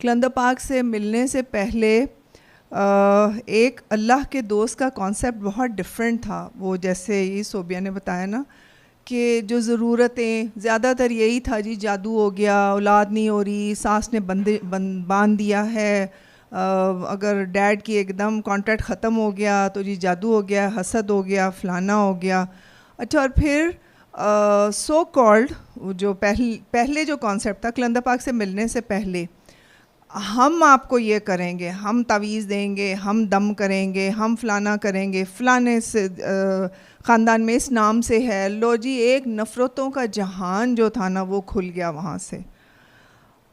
کلندر پاک سے ملنے سے پہلے ایک اللہ کے دوست کا کانسیپٹ بہت ڈفرینٹ تھا. وہ جیسے یہ صوبیہ نے بتایا نا کہ جو ضرورتیں زیادہ تر یہی تھا جی جادو ہو گیا, اولاد نہیں ہو رہی, ساس نے باندھ دیا ہے, اگر ڈیڈ کی ایک دم کانٹریکٹ ختم ہو گیا تو جی جادو ہو گیا, حسد ہو گیا, فلانا ہو گیا. اچھا, اور پھر سو کالڈ جو پہلے جو کانسیپٹ تھا کلندر پاک سے ملنے سے پہلے, ہم آپ کو یہ کریں گے, ہم تعویذ دیں گے, ہم دم کریں گے, ہم فلانا کریں گے, فلانے سے خاندان میں اس نام سے ہے. لو جی, ایک نفرتوں کا جہان جو تھا نا وہ کھل گیا وہاں سے,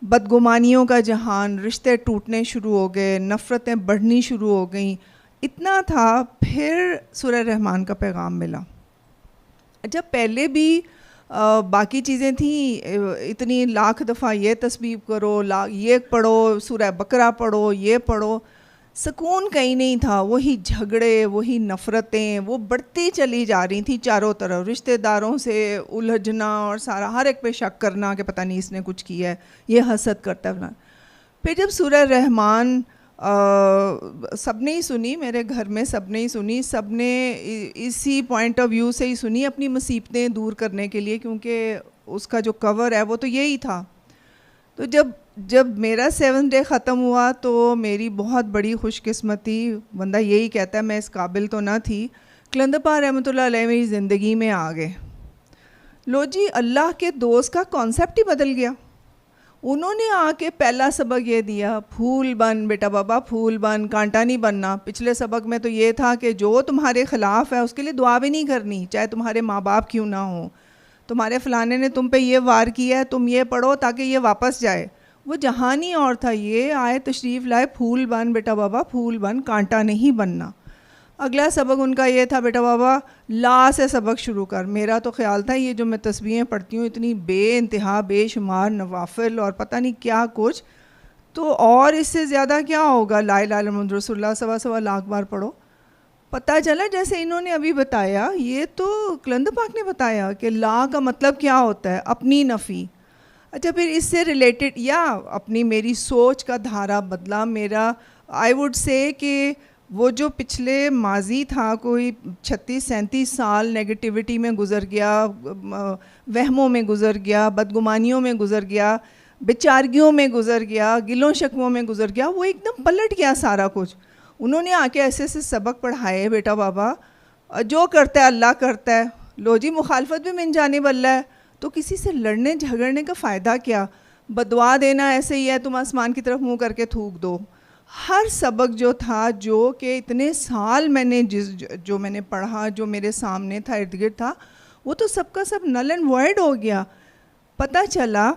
بدگمانیوں کا جہان, رشتے ٹوٹنے شروع ہو گئے, نفرتیں بڑھنی شروع ہو گئیں. اتنا تھا. پھر سورہ رحمان کا پیغام ملا. اچھا, پہلے بھی باقی چیزیں تھیں, اتنی لاکھ دفعہ یہ تسبیح کرو, یہ پڑھو, سورہ بقرہ پڑھو, یہ پڑھو, سکون کہیں نہیں تھا. وہی جھگڑے, وہی نفرتیں وہ بڑھتی چلی جا رہی تھیں چاروں طرف, رشتہ داروں سے الجھنا اور سارا ہر ایک پہ شک کرنا کہ پتہ نہیں اس نے کچھ کیا ہے, یہ حسد کرتا ہے. پھر جب سورہ رحمان سب نے ہی سنی, میرے گھر میں سب نے ہی سنی, سب نے اسی پوائنٹ آف ویو سے ہی سنی اپنی مصیبتیں دور کرنے کے لیے, کیونکہ اس کا جو کور ہے وہ تو یہی تھا. تو جب میرا 7th ڈے ختم ہوا تو میری بہت بڑی خوش قسمتی, بندہ یہی کہتا ہے میں اس قابل تو نہ تھی, کلندر پاک رحمۃ اللہ علیہ میری زندگی میں آ گئے. لو جی, اللہ کے دوست کا کانسیپٹ ہی بدل گیا. انہوں نے آ کے پہلا سبق یہ دیا, پھول بن بیٹا بابا, پھول بن, کانٹا نہیں بننا. پچھلے سبق میں تو یہ تھا کہ جو تمہارے خلاف ہے اس کے لیے دعا بھی نہیں کرنی, چاہے تمہارے ماں باپ کیوں نہ ہوں. تمہارے فلانے نے تم پہ یہ وار کیا ہے, تم یہ پڑھو تاکہ یہ واپس جائے. وہ جہانی اور تھا, یہ آئے تشریف لائے, پھول بن بیٹا بابا, پھول بن, کانٹا نہیں بننا. اگلا سبق ان کا یہ تھا, بیٹا بابا لا سے سبق شروع کر. میرا تو خیال تھا یہ جو میں تسبیحیں پڑھتی ہوں اتنی بے انتہا بے شمار نوافل اور پتہ نہیں کیا کچھ, تو اور اس سے زیادہ کیا ہوگا, لا الہ الا محمد رسول اللہ 1.25 لاکھ بار پڑھو. پتہ چلا جیسے انہوں نے ابھی بتایا, یہ تو کلندر پاک نے بتایا کہ لا کا مطلب کیا ہوتا ہے, اپنی نفی. اچھا, پھر اس سے ریلیٹڈ یا اپنی میری سوچ کا دھارا بدلا. میرا آئی ووڈ سے کہ وہ جو پچھلے ماضی تھا, کوئی 36-37 سال نیگیٹیوٹی میں گزر گیا, وہموں میں گزر گیا, بدگمانیوں میں گزر گیا, بیچارگیوں میں گزر گیا, گلوں شکووں میں گزر گیا, وہ ایک دم پلٹ گیا سارا کچھ. انہوں نے آ کے ایسے ایسے سبق پڑھائے, بیٹا بابا جو کرتا ہے اللہ کرتا ہے. لو جی, مخالفت بھی من جانب اللہ ہے, تو کسی سے لڑنے جھگڑنے کا فائدہ کیا, بدعا دینا ایسے ہی ہے, تم آسمان کی طرف منہ کر کے تھوک دو. ہر سبق جو تھا, جو کہ اتنے سال میں نے جو میں نے پڑھا, جو میرے سامنے تھا, ارد گرد تھا, وہ تو سب کا سب نل اینڈ وائڈ ہو گیا. پتہ چلا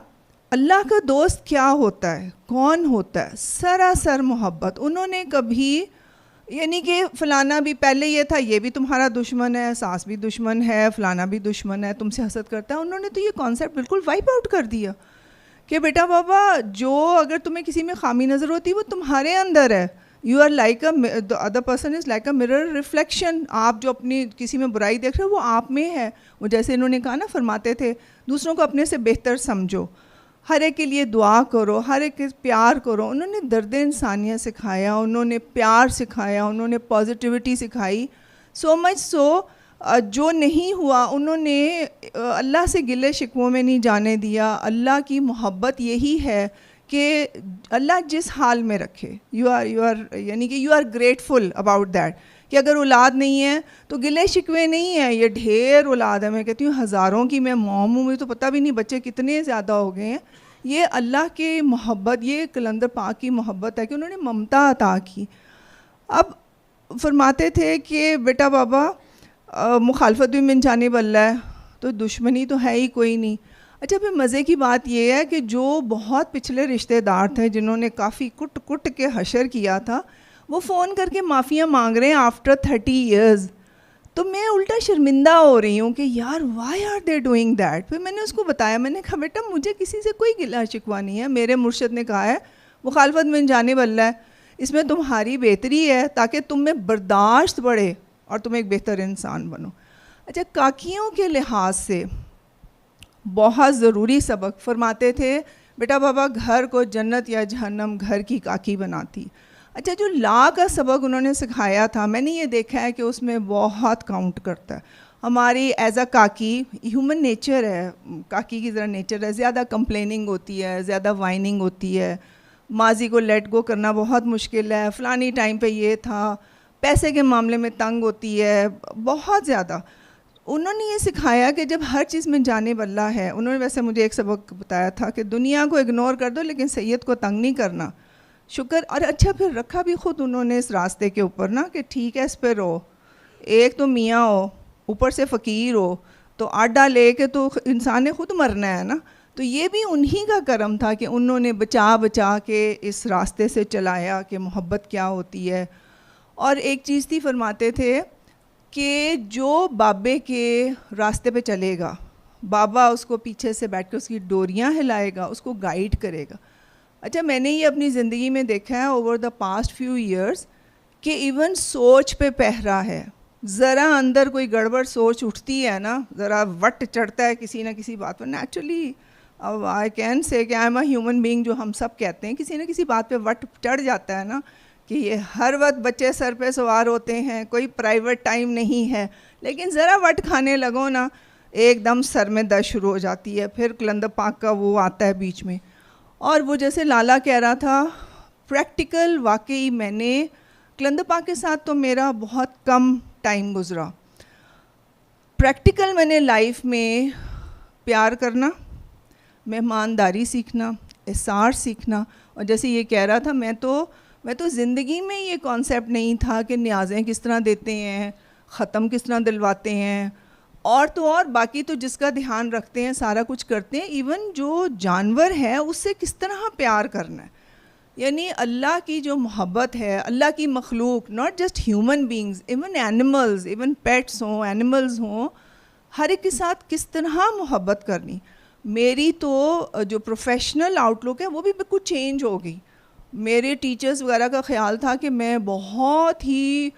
اللہ کا دوست کیا ہوتا ہے, کون ہوتا ہے, سراسر محبت. انہوں نے کبھی یعنی کہ فلانا بھی, پہلے یہ تھا یہ بھی تمہارا دشمن ہے, ساس بھی دشمن ہے, فلانا بھی دشمن ہے, تم سے حسد کرتا ہے. انہوں نے تو یہ کانسیپٹ بالکل وائپ آؤٹ کر دیا کہ بیٹا بابا جو اگر تمہیں کسی میں خامی نظر ہوتی ہے وہ تمہارے اندر ہے. You are like the other person is like a mirror reflection. آپ جو اپنی کسی میں برائی دیکھ رہے ہو وہ آپ میں ہے. وہ جیسے انہوں نے کہا نا, فرماتے تھے دوسروں کو اپنے سے بہتر سمجھو, ہر ایک کے لیے دعا کرو, ہر ایک کے پیار کرو. انہوں نے درد انسانیہ سکھایا, انہوں نے پیار سکھایا, انہوں نے پازیٹیوٹی سکھائی. سو مچ سو جو نہیں ہوا انہوں نے اللہ سے گلے شکووں میں نہیں جانے دیا. اللہ کی محبت یہی ہے کہ اللہ جس حال میں رکھے, یو آر یعنی کہ you are grateful about that. کہ اگر اولاد نہیں ہے تو گلے شکوے نہیں ہیں, یہ ڈھیر اولاد ہے. میں کہتی ہوں ہزاروں کی میں موم ہوں, مجھے تو پتہ بھی نہیں بچے کتنے زیادہ ہو گئے ہیں. یہ اللہ کی محبت, یہ کلندر پاک کی محبت ہے کہ انہوں نے ممتا عطا کی. اب فرماتے تھے کہ بیٹا بابا مخالفت بھی من جانب اللہ ہے, تو دشمنی تو ہے ہی کوئی نہیں. اچھا, پھر مزے کی بات یہ ہے کہ جو بہت پچھلے رشتہ دار تھے جنہوں نے کافی کٹ کٹ کے حشر کیا تھا, وہ فون کر کے معافیاں مانگ رہے ہیں آفٹر 30 ایئرز. تو میں الٹا شرمندہ ہو رہی ہوں کہ یار why are they doing that. پھر میں نے اس کو بتایا, میں نے کہا بیٹا مجھے کسی سے کوئی گلہ شکوہ نہیں ہے, میرے مرشد نے کہا ہے مخالفت من جانب اللہ ہے, اس میں تمہاری بہتری ہے تاکہ تم میں برداشت بڑھے اور تم ایک بہتر انسان بنو. اچھا, کاکیوں کے لحاظ سے بہت ضروری سبق فرماتے تھے, بیٹا بابا گھر کو جنت یا جہنم گھر کی کاکی بناتی. اچھا جو لا کا سبق انہوں نے سکھایا تھا میں نے یہ دیکھا ہے کہ اس میں بہت کاؤنٹ کرتا ہے. ہماری as a Kaki human nature ہے, کاکی کی ذرا نیچر ہے, زیادہ کمپلیننگ ہوتی ہے, زیادہ وائننگ ہوتی ہے, ماضی کو لیٹ گو کرنا بہت مشکل ہے, فلانی ٹائم پہ یہ تھا, پیسے کے معاملے میں تنگ ہوتی ہے بہت زیادہ. انہوں نے یہ سکھایا کہ جب ہر چیز میں جانب اللہ ہے, انہوں نے ویسے مجھے ایک سبق بتایا تھا کہ دنیا کو اگنور کر دو لیکن سید کو تنگ نہیں کرنا, شکر. اور اچھا پھر رکھا بھی خود انہوں نے اس راستے کے اوپر نا کہ ٹھیک ہے اس پہ رہو, ایک تو میاں ہو اوپر سے فقیر ہو تو آڈا لے کے تو انسان نے خود مرنا ہے نا. تو یہ بھی انہی کا کرم تھا کہ انہوں نے بچا بچا کے اس راستے سے چلایا کہ محبت کیا ہوتی ہے. اور ایک چیز تھی, فرماتے تھے کہ جو بابے کے راستے پہ چلے گا, بابا اس کو پیچھے سے بیٹھ کے اس کی ڈوریاں ہلائے گا, اس کو گائیڈ کرے گا. اچھا میں نے یہ اپنی زندگی میں دیکھا ہے over the past few years کہ ایون سوچ پہ پہرا ہے, ذرا اندر کوئی گڑبڑ سوچ اٹھتی ہے نا, ذرا وٹ چڑھتا ہے کسی نہ کسی بات پر, نیچرلی آئی کین سے کہ I am a human being, جو ہم سب کہتے ہیں کسی نہ کسی بات پہ وٹ چڑھ جاتا ہے نا, کہ یہ ہر وقت بچے سر پہ سوار ہوتے ہیں, کوئی پرائیویٹ ٹائم نہیں ہے, لیکن ذرا وٹ کھانے لگو نا ایک دم سر میں درد شروع ہو جاتی ہے. پھر کلندر پاک کا وہ آتا ہے بیچ میں. اور وہ جیسے لالا کہہ رہا تھا پریکٹیکل, واقعی میں نے کلندر پاک کے ساتھ تو میرا بہت کم ٹائم گزرا. پریکٹیکل میں نے لائف میں پیار کرنا, مہمانداری سیکھنا, احسار سیکھنا. اور جیسے یہ کہہ رہا تھا میں تو زندگی میں یہ کانسیپٹ نہیں تھا کہ نیازیں کس طرح دیتے ہیں, ختم کس طرح دلواتے ہیں, اور تو اور باقی تو جس کا دھیان رکھتے ہیں سارا کچھ کرتے ہیں. ایون جو جانور ہے اس سے کس طرح پیار کرنا ہے, یعنی اللہ کی جو محبت ہے, اللہ کی مخلوق, not just human beings, even animals, even pets ہوں, اینیملز ہوں, ہر ایک کے ساتھ کس طرح محبت کرنی. میری تو جو پروفیشنل آؤٹ لک ہے وہ بھی بالکل چینج ہو گئی. میرے ٹیچرز وغیرہ کا خیال تھا کہ میں بہت ہی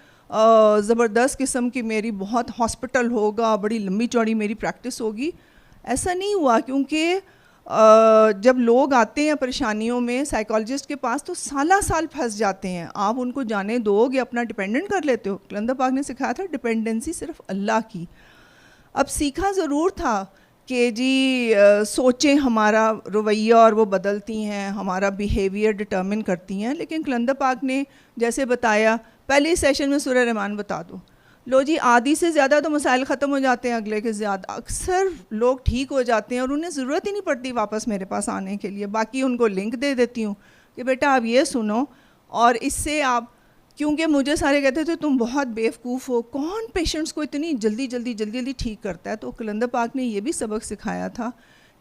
زبردست قسم کی, میری بہت ہاسپٹل ہوگا, بڑی لمبی چوڑی میری پریکٹس ہوگی. ایسا نہیں ہوا, کیونکہ جب لوگ آتے ہیں پریشانیوں میں سائیکالوجسٹ کے پاس تو سالہ سال پھنس جاتے ہیں. آپ ان کو جانے دو گے, اپنا ڈپینڈنٹ کر لیتے ہو. کلندر پاک نے سکھایا تھا ڈپینڈنسی صرف اللہ کی. اب سیکھا ضرور تھا کہ جی سوچیں ہمارا رویہ اور وہ بدلتی ہیں, ہمارا بیہیویئر ڈٹرمن کرتی ہیں, لیکن کلندر پاک نے جیسے بتایا پہلے سیشن میں سورہ رحمان بتا دو, لو جی آدھی سے زیادہ تو مسائل ختم ہو جاتے ہیں, اگلے کے زیادہ اکثر لوگ ٹھیک ہو جاتے ہیں اور انہیں ضرورت ہی نہیں پڑتی واپس میرے پاس آنے کے لیے. باقی ان کو لنک دے دیتی ہوں کہ بیٹا آپ یہ سنو, اور اس سے آپ, کیونکہ مجھے سارے کہتے تھے تم بہت بیوقوف ہو, کون پیشنٹس کو اتنی جلدی ٹھیک کرتا ہے. تو کلندر پاک نے یہ بھی سبق سکھایا تھا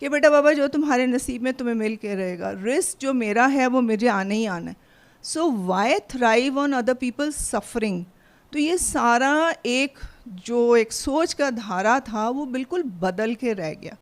کہ بیٹا بابا جو تمہارے نصیب میں تمہیں مل کے رہے گا, رسک جو میرا ہے وہ مجھے آنا ہی آنا ہے. So why thrive on other people suffering. تو یہ سارا ایک جو ایک سوچ کا دھارا تھا وہ بالکل بدل کے رہ گیا.